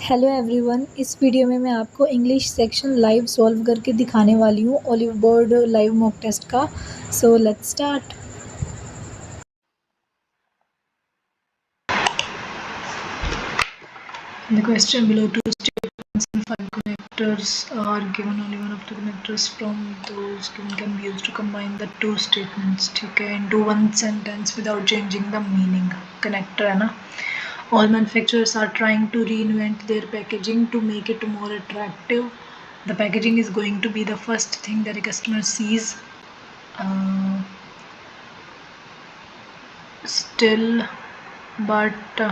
Hello everyone. इस video में मैं आपको इंग्लिश सेक्शन लाइव सॉल्व करके दिखाने वाली हूँ Oliveboard live mock test का। So let's start. The question below, two statements and five connectors are given. Only one of the connectors from those given can be used to combine the two statements. ठीक है, into one sentence without changing the meaning. Connector है ना. All manufacturers are trying to reinvent their packaging to make it more attractive. The packaging is going to be the first thing that a customer sees. Still, but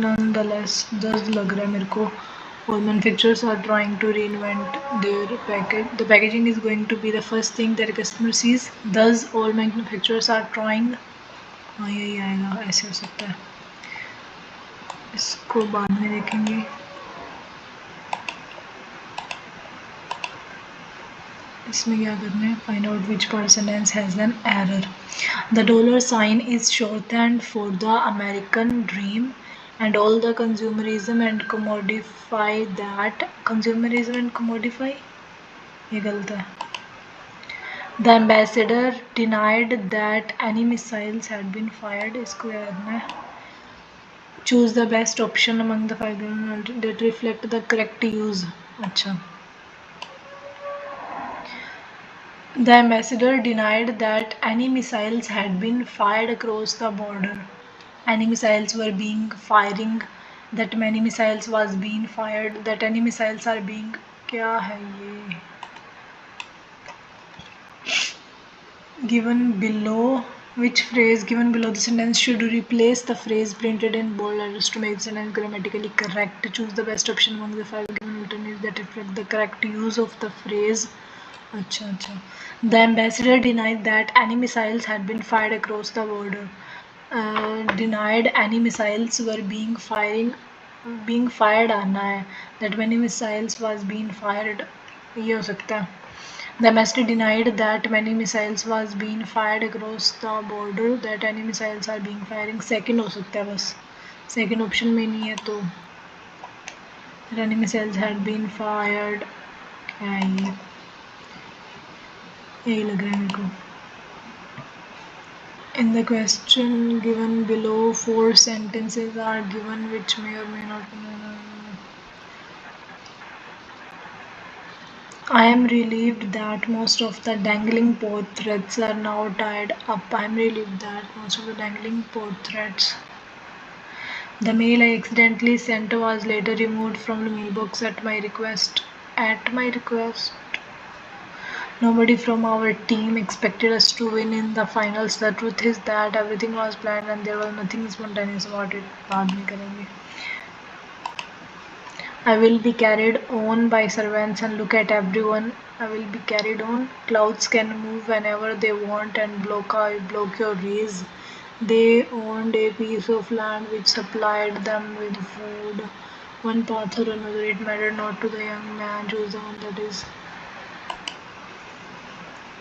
nonetheless लग रहा है मेरे को. All manufacturers are trying to reinvent their package. The packaging is going to be the first thing that a customer sees. Thus, all manufacturers are trying. हाँ यही आएगा, ऐसे हो सकता है, इसको बाद में देखेंगे. इसमें क्या करना है? Find out which part sentence has an error. The dollar sign is shorthand for the American dream and all the consumerism and commodify that. Consumerism and commodify ये गलत है. The ambassador denied that any missiles had been fired. इसको क्या करना है? Choose the best option among the five that reflect the correct use. अच्छा. The ambassador denied that any missiles had been fired across the border. Any missiles were being firing. That many missiles was being fired. That any missiles are being. क्या है ये? Given below, which phrase given below the sentence should replace the phrase printed in bold letters to make the sentence grammatically correct? Choose the best option among the five given alternatives that reflect the correct use of the phrase. अच्छा. The ambassador denied that any missiles had been fired across the border. Denied any missiles were being fired आना है. That many missiles was being fired ये हो सकता है. The ambassador denied that many missiles was being fired across the border. That any missiles are being firing. Second हो सकता है बस. Second option में नहीं है तो. That any missiles had been fired. क्या है ये? यही लग रहा है मेरे को. In the question given below, 4 sentences are given which may or may not. I am relieved that most of the dangling pot threads are now tied up. I am relieved that most of the dangling pot threads. The mail I accidentally sent was later removed from the mailbox at my request. At my request. Nobody from our team expected us to win in the finals. The truth is that everything was planned and there was nothing spontaneous about it. बाद में करेंगे. I will be carried on by servants and look at everyone. I will be carried on. Clouds can move whenever they want and block your rays. They owned a piece of land which supplied them with food. One path or another, it mattered not to the young man. Choose the one that is.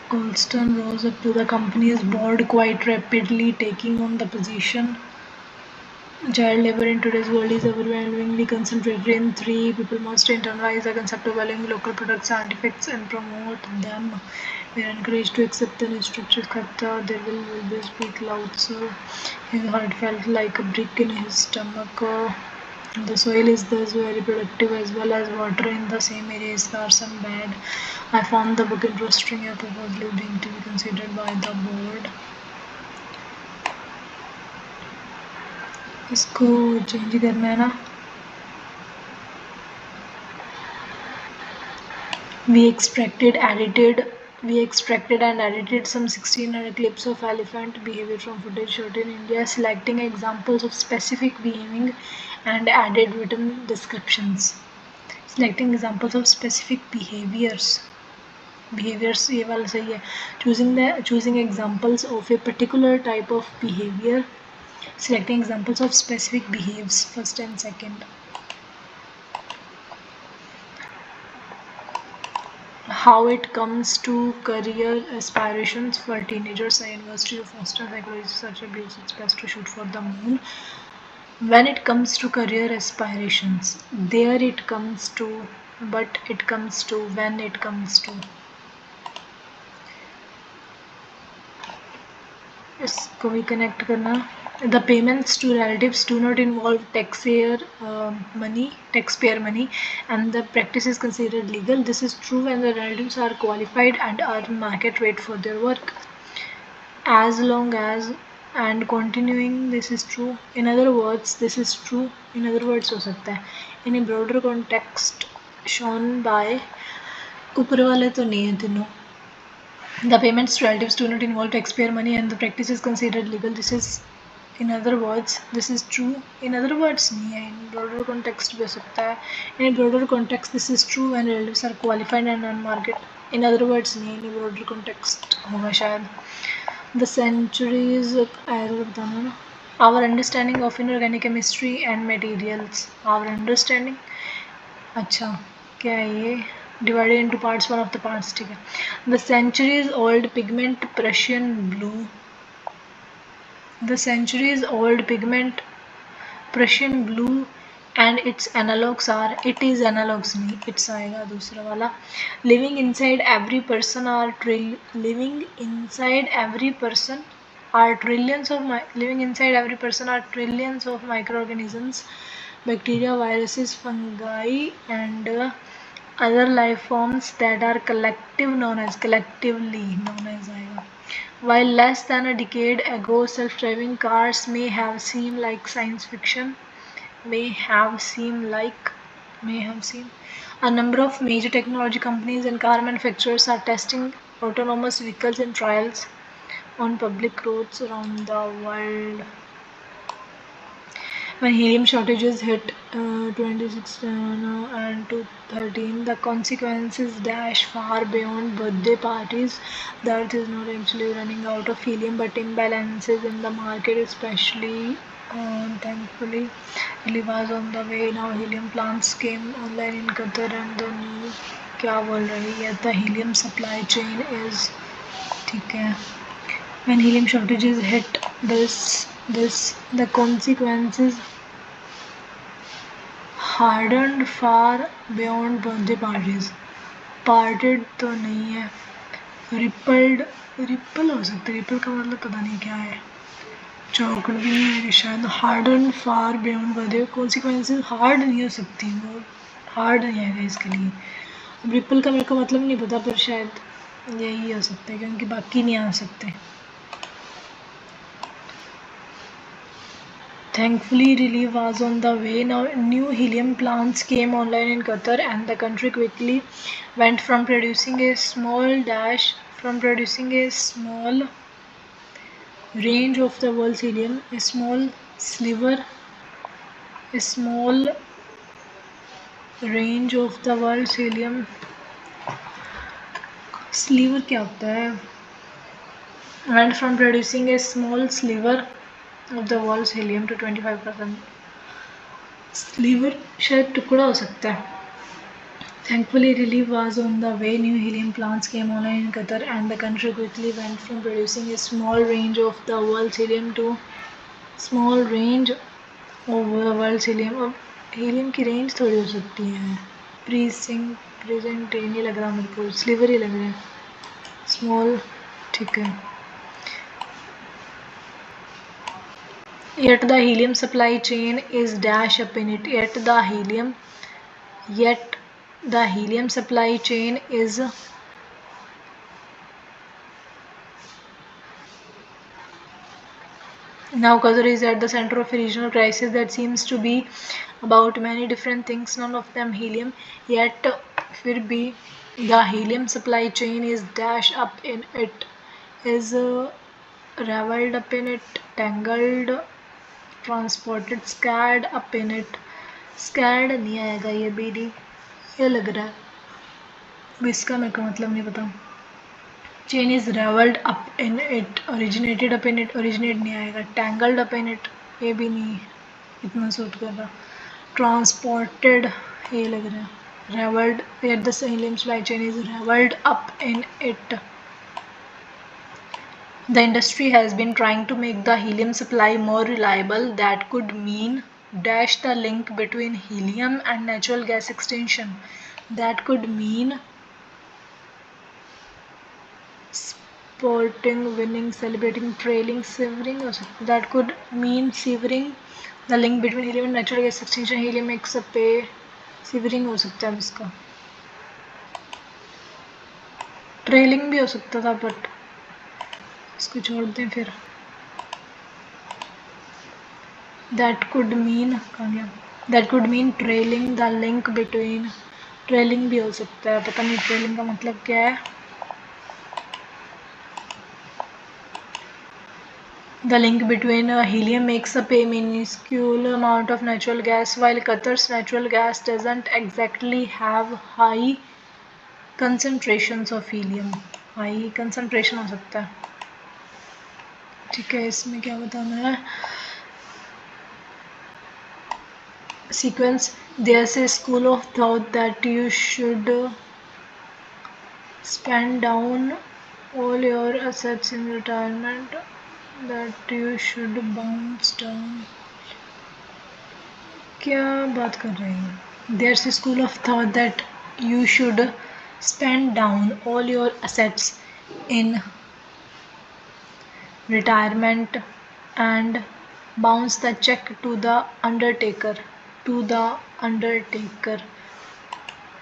Colston rose up to the company's board quite rapidly, taking on the position. Child labor in today's world is overwhelmingly concentrated in 3. People must internalize the concept of valuing local products and artifacts and promote them. We are encouraged to accept the restricted kata. There will always be clouds. His heart felt like a brick in his stomach. The soil is thus very productive as well as water in the same area is scarce and bad. I found the book interesting. Your proposal is being to be considered by the board. इसको change करना है ना. We extracted and edited some 1600 clips of elephant behavior from footage shot in India, selecting examples of specific behaving and added written descriptions. Selecting examples of specific behaviors ये वाला सही है. Choosing examples of a particular type of behavior. Selecting examples of specific behaves, first and second. How it comes to career aspirations for teenagers. The University of Boston psychologist such abuse it's best to shoot for the moon. When it comes to career aspirations, there it comes to, but it comes to, when it comes to. इसको भी connect करना. The payments to relatives do not involve taxpayer money, and the practice is considered legal. This is true when the relatives are qualified and earn market rate for their work. As long as and continuing, this is true. In other words, this is true. In other words हो सकता है. In a broader context shown by ऊपर वाले तो नहीं है तीनों. The payments to relatives do not involve taxpayer money and the practice is considered legal. This is, in other words, this is true. In other words नहीं है. In broader context भी हो सकता है. In a broader context, this is true when relatives are qualified and on market. In other words नहीं है. In a broader context होगा शायद. The centuries error बताना ना. Our understanding of inorganic chemistry and materials. Our understanding. अच्छा क्या है ये? Divided into parts. One of the parts, ठीक है. The centuries old pigment Prussian blue. The centuries old pigment Prussian blue and its analogues are. It is analogues नहीं, it's आएगा दूसरा वाला. Living inside every person are living inside every person are trillions of living inside every person are trillions of microorganisms, bacteria, viruses, fungi, and other life forms that are collectively known as आएगा. While less than a decade ago self-driving cars may have seemed like science fiction, a number of major technology companies and car manufacturers are testing autonomous vehicles in trials on public roads around the world. When helium shortages hit 2016 and 2013, the consequences dash far beyond birthday parties. The Earth is not actually running out of helium, but imbalances in the market, especially thankfully, relief was on the way. Now helium plants came online in Qatar, and the new क्या बोल रही है? The helium supply chain is ठीक है. When helium shortages hit the consequences hardened far beyond birthday parties. Parted तो नहीं है. Ripple हो सकता है. रिपल का मतलब पता नहीं क्या है. चॉकलेट भी नहीं है शायद. Harden far beyond birthday. Consequences hard नहीं हो सकती. वो हार्ड नहीं आएगा इसके लिए. अब रिपल का मेरे को मतलब नहीं पता, पर शायद यही हो सकता है क्योंकि बाकी नहीं आ सकते. Thankfully, relief was on the way. Now, new helium plants came online in Qatar, and the country quickly went from producing a small range of the world's helium, a small range of the world's helium. Sliver क्या होता है? Went from producing a small sliver of the world's helium to 25%. Sliver शायद टुकड़ा हो सकता है. Thankfully, relief was on the way. New helium plants came online in Qatar, and the country quickly went from producing a small range of the world's helium to small range of the world's helium. अब helium की range थोड़ी हो सकती है. present नहीं लग रहा मेरे को. Sliver ही लग रहा है. Small ठीक है. Yet the helium supply chain is dash up in it. Yet the helium supply chain is now Qatar is at the center of a regional crisis that seems to be about many different things, none of them helium. Yet फिर भी the helium supply chain is dash up in it, is raveled up in it, tangled, transported, scared up in it. Scared नहीं आएगा ये BD, ये लग रहा है. इसका मेरे को मतलब नहीं पता. Chain is raveled up in it, originated up in it, originate नहीं आएगा. Tangled up in it, ये भी नहीं इतना सूट कर रहा. Transported ये लग रहा है. Raveled, yet the helium supply chain is raveled up in it. The industry has been trying to make the helium supply more reliable. That could mean dash the link between helium and natural gas extinction. That could mean sporting, winning, celebrating, trailing, severing. That could mean severing the link between helium and natural gas extinction. Helium makes up a severing हो सकता है इसका. Trailing भी हो सकता था but इसको छोड़ दें फिर. That could mean that could mean trailing the link between. Trailing भी हो सकता है, पता नहीं ट्रेलिंग का मतलब क्या है. The link between helium makes up a minuscule amount of natural gas, while Qatar's natural gas doesn't exactly have high concentrations of helium. High concentration हो सकता है. ठीक है, इसमें क्या बताना है. Sequence. There's a school of thought that you should spend down all your assets in retirement, that you should bounce down. क्या बात कर रहे हैं. There's a school of thought that you should spend down all your assets in retirement and bounce the check to the undertaker. To the undertaker.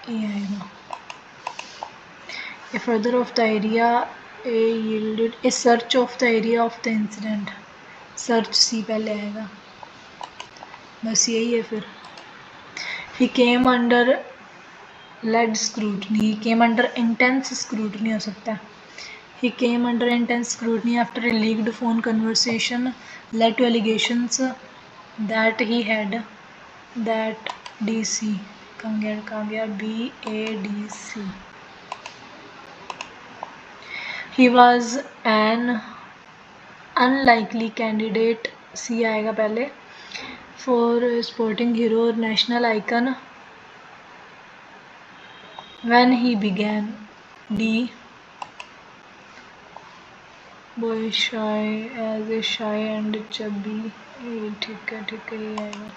ये आएगा. A further of the area yielded a search of the area of the incident. Search सी पहले आएगा. बस यही है फिर. He came under lead scrutiny. He came under intense scrutiny हो सकता है. He came under intense scrutiny after a leaked phone conversation led to allegations that he had that DC कहाँ गया BADC. He was an unlikely candidate. C आएगा पहले. For sporting hero or national icon when he began. D. Boy shy as a shy and chubby. ठीक है ये आएगा.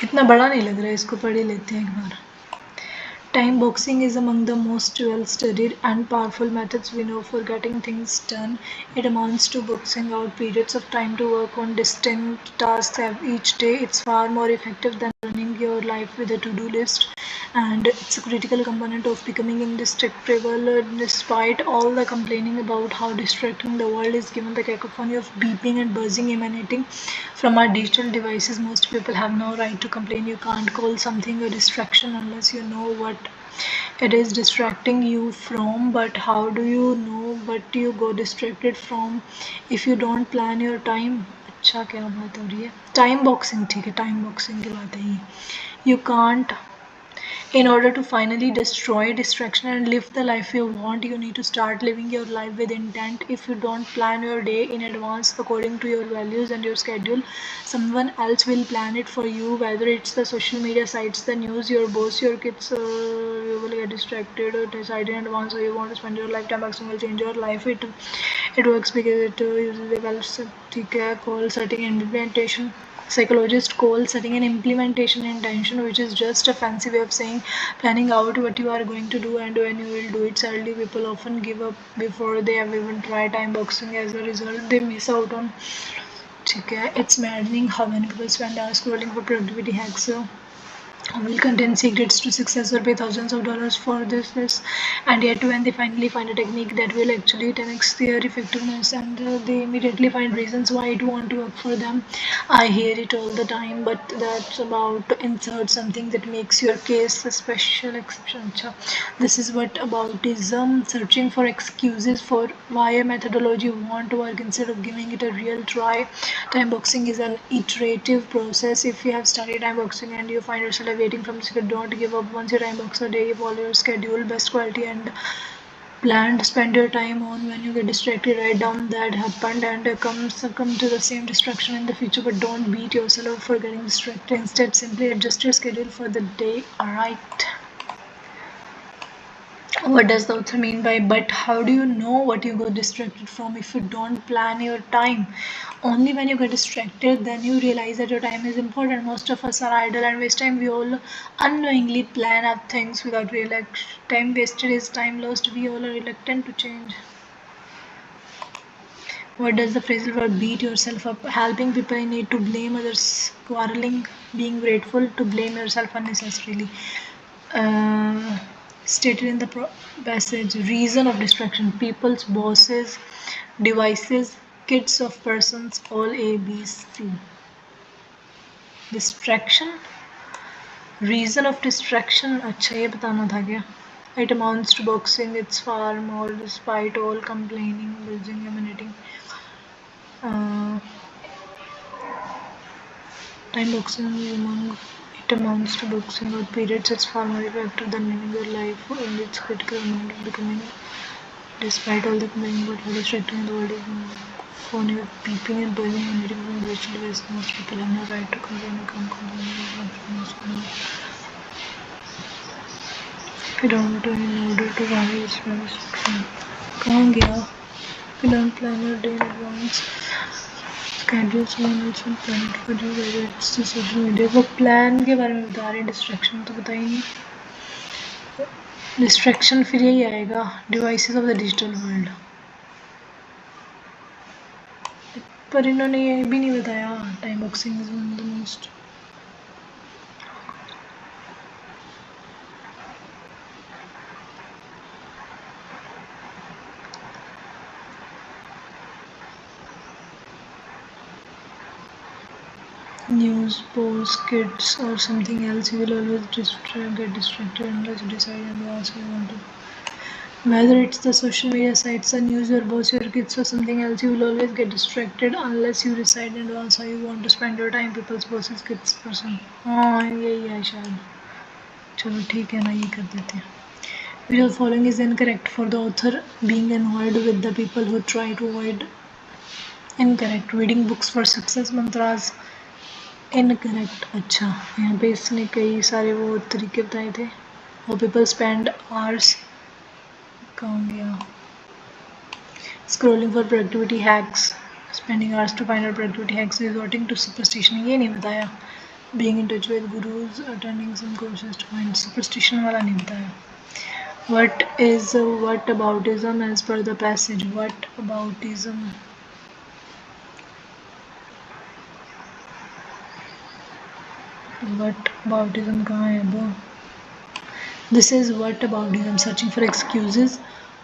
इतना बड़ा नहीं लग रहा है, इसको पढ़ ही लेते हैं एक बार. Time boxing is among the most well-studied and powerful methods we know for getting things done. It amounts to boxing out periods of time to work on distinct tasks each day. It's far more effective than running your life with a to-do list, and it's a critical component of becoming indestructible. Despite all the complaining about how distracting the world is, given the cacophony of beeping and buzzing emanating from our digital devices, most people have no right to complain. You can't call something a distraction unless you know what it is distracting you from. But how do you know what you go distracted from if you don't plan your time? अच्छा, क्या बात हो रही है. Time boxing. ठीक है, time boxing की बात है ये. You can't. In order to finally destroy distraction and live the life you want, you need to start living your life with intent. If you don't plan your day in advance according to your values and your schedule, someone else will plan it for you, whether it's the social media sites, the news, your boss, your kids. You will get distracted or decide in advance how you want to spend your lifetime. Maximum will change your life. It works because it uses a well call setting and implementation. Psychologists call setting and implementation intention, which is just a fancy way of saying planning out what you are going to do and when you will do it. Sadly, people often give up before they have even tried time boxing. As a result, they miss out on. It's maddening how many people spend hours scrolling for productivity hacks. Will contain secrets to success or pay thousands of dollars for this, and yet when they finally find a technique that will actually 10x their effectiveness, and they immediately find reasons why it won't work for them. I hear it all the time, but that's about to insert something that makes your case a special exception. This is what aboutism, searching for excuses for why a methodology won't work instead of giving it a real try. Time boxing is an iterative process. If you have studied time boxing and you find yourself waiting from this, don't give up. Once you time box a day, follow your schedule, best quality and Plan to spend your time on. When you get distracted, write down that happened and succumb to the same distraction in the future, but don't beat yourself up for getting distracted. Instead, simply adjust your schedule for the day. Alright. What does the author mean by but how do you know what you got distracted from if you don't plan your time? Only when you get distracted then you realize that your time is important. Most of us are idle and waste time. We all unknowingly plan up things without realizing time wasted is time lost. We all are reluctant to change. What does the phrasal verb beat yourself up? Helping people in need, to blame others, quarreling, being grateful, to blame yourself unnecessarily. Stated in the passage, reason of distraction: people's, bosses, devices, kids of persons, all A, B, C. Distraction, reason of distraction, अच्छा ये बताना था क्या? It amounts to boxing, it's far more despite all complaining, losing, emanating. Time boxing among it amounts to boxing out periods. It's far more effective than living your life in its critical moment of becoming. Despite all the complaining about how distracting the world is, phone, peeping and buzzing and reading from virtual devices, most people have no right to complain or come complain. If you don't do in order to value this distraction, कहाँ गया? If you don't plan your day in advance, schedule someone else will plan it for you, whether it's the social media. वो plan के बारे में बता रहे हैं, distraction तो बता ही नहीं. डिस्ट्रैक्शन फिर यही आएगा, devices of the digital world. पर इन्होंने ये भी नहीं बताया time boxing is one of the most. News, posts, kids, or something else, you will always get distracted unless you decide in advance what you want to. Whether it's the social media sites, the news, your boss, your kids, or something else, you will always get distracted unless you decide in advance how you want to spend your time. People's bosses, kids, person. हाँ यही है शायद. चलो ठीक है ना, ये कर देते हैं. Which of the following is incorrect for the author being annoyed with the people who try to avoid. Incorrect. Reading books for success mantras. Incorrect. अच्छा, यहाँ पे इसने कई सारे वो तरीके बताए थे. वो पीपल स्पेंड आवर्स, कहाँ गया? Scrolling for productivity hacks, spending hours to find out productivity hacks, resorting to superstition, ये नहीं बताया. Being in touch with gurus, attending some courses to find, superstition वाला नहीं बताया. What is what aboutism as per the passage? What aboutism, what aboutism कहाँ है वो? This is what aboutism, searching for excuses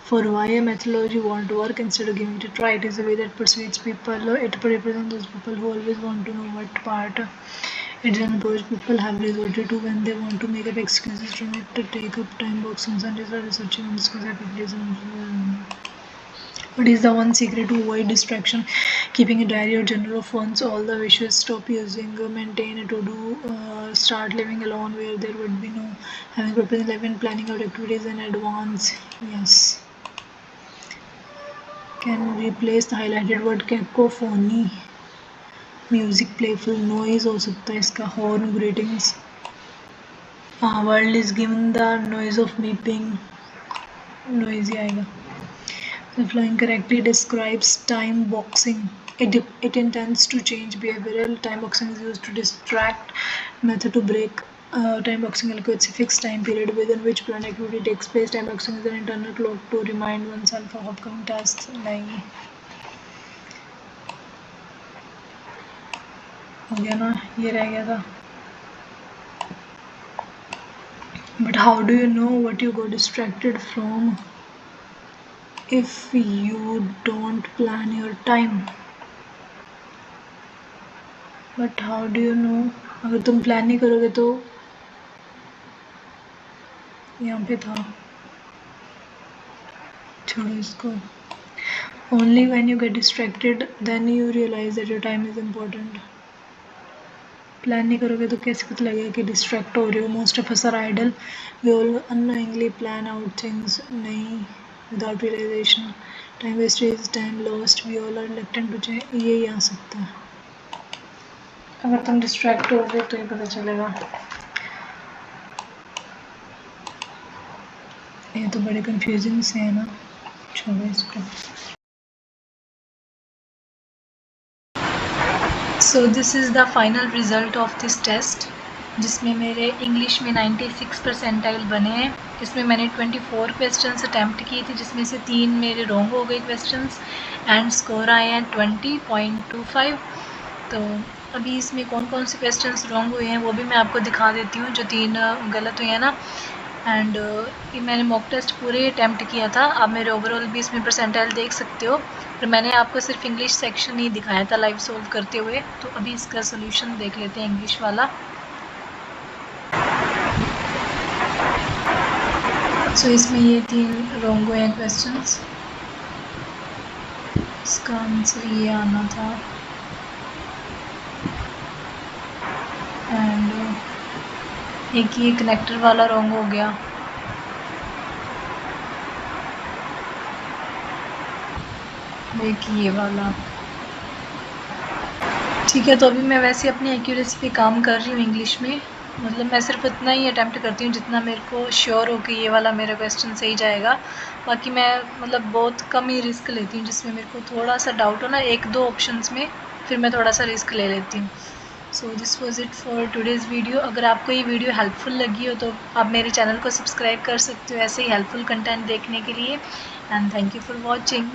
for why a methodology won't work instead of giving it a try. It is a way that persuades people. It represents those people who always want to know what part. It's an approach people have resorted to when they want to make up excuses to not to take up time boxing Sundays or researching on discuss activities. What is the one secret to avoid distraction? Keeping a diary or journal of one's all the wishes. Stop using, maintain a to-do. Start living alone where there would be no having purpose in life and planning out activities in advance. Yes. Can replace the highlighted word cacophony. Music, playful, noise हो सकता है इसका. Horn, greetings. World is given the noise of beeping. Noisy आएगा. The flowing correctly describes time boxing. It intends to change behavioral. Time boxing is used to distract. Method to break time boxing allocates a fixed time period within which planned activity takes place. Time boxing is an internal clock to remind oneself of upcoming tasks. नहीं हो गया ना, ये रह गया था. But how do you know what you got distracted from if you don't plan your time? But how do you know? अगर तुम प्लान नहीं करोगे तो यहाँ पे था, छोड़ो इसको. Only when you get distracted then you realize that your time is important. Plan नहीं करोगे तो कैसे पता लगेगा कि डिस्ट्रैक्ट हो रहे हो? Most of us are idle, we all unknowingly plan out things. नहीं, without realization, time waste is time lost, we all are reluctant to change, यही आ सकता है। अगर तुम डिस्ट्रैक्ट हो गए तो ये पता चलेगा। ये तो बड़े कंफ्यूजिंग से है ना, छोड़ो इसको। So this is the final result of this test, जिसमें मेरे इंग्लिश में 96 परसेंटाइल बने हैं। इसमें मैंने 24 क्वेश्चंस अटैम्प्ट किए थे, जिसमें से 3 मेरे रॉन्ग हो गए क्वेश्चंस, एंड स्कोर आए हैं 20.25। तो अभी इसमें कौन कौन से क्वेश्चंस रॉन्ग हुए हैं वो भी मैं आपको दिखा देती हूँ, जो 3 गलत हुए हैं ना। एंड ये मैंने मॉक टेस्ट पूरे अटैम्प्ट किया था। आप मेरे ओवरऑल भी इसमें परसेंटाइल देख सकते हो, पर मैंने आपको सिर्फ इंग्लिश सेक्शन ही दिखाया था लाइव सॉल्व करते हुए। तो अभी इसका सोल्यूशन देख लेते हैं इंग्लिश वाला। सो इसमें ये 3 रॉन्ग हुए हैं क्वेश्चंस, इसका आंसर ये आना था। एंड एक ये कनेक्टर वाला रॉन्ग हो गया, एक ये वाला। ठीक है, तो अभी मैं वैसे अपनी एक्यूरेसी पे काम कर रही हूँ इंग्लिश में। मतलब मैं सिर्फ इतना ही अटैम्प्ट करती हूँ जितना मेरे को श्योर हो कि ये वाला मेरा क्वेश्चन सही जाएगा। बाकी मैं मतलब बहुत कम ही रिस्क लेती हूँ, जिसमें मेरे को थोड़ा सा डाउट हो ना 1-2 ऑप्शंस में, फिर मैं थोड़ा सा रिस्क ले लेती हूँ। So this was it for today's video. अगर आपको ये वीडियो हेल्पफुल लगी हो तो आप मेरे चैनल को सब्सक्राइब कर सकते हो ऐसे ही हेल्पफुल कंटेंट देखने के लिए। And thank you for watching.